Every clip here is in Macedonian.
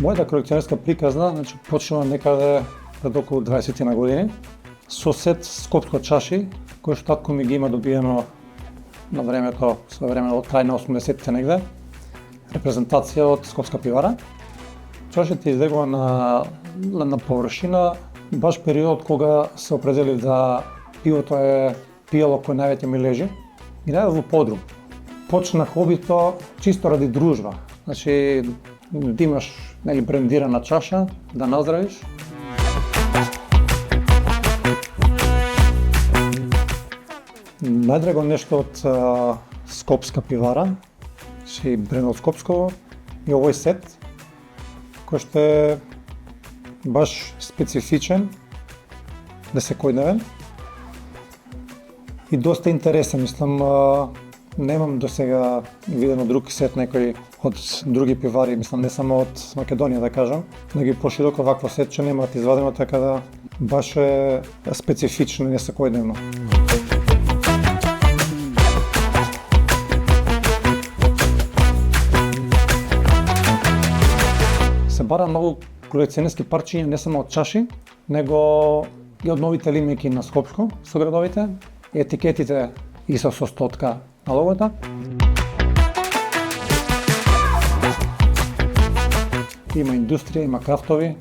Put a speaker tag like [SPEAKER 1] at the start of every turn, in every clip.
[SPEAKER 1] Мојата колекционерска приказна почнува некаде пред околу 20 на години со сет скопско чаши кои што татко ми ги има добиено на времето, своевремено од крај на 80-те негде, репрезентација од Скопска пивара. Чашите излегува на површина баш периодот кога се определив да пивото е пијало кој највеќе ми лежи и најдов во подрум. Почна хобито чисто ради дружба, значи да имаш брендирана чаша, да наздравиш. Најдраго нешто од Скопска пивара, значи бренд од Скопско и овој сет, кој што е баш специфичен, десекојдневен и доста интересен. Мислам, немам до сега видено друг сет некој од други пивари, мислам не само од Македонија да кажам, да ги пошироко вакво сетче немаат извадено, така да баш е специфично и несекојдневно. Се бара многу колекционерски парчиња не само од чаши, него и од новите линејки на Скопско со градовите, етикетите и со стотка на логото. Има индустрија, има крафтови,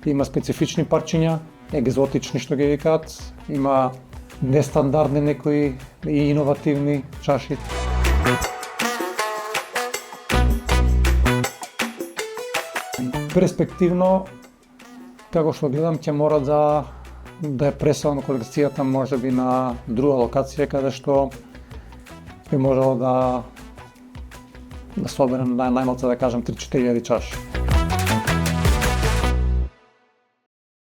[SPEAKER 1] има специфични парчиња, екзотични што ги викаат, има нестандардни некои и иновативни чаши. Перспективно, како што гледам, ќе мора да е преселам колекцијата можеби на друга локација каде што би можело да соберам најмалку да кажам 3-4 чаши.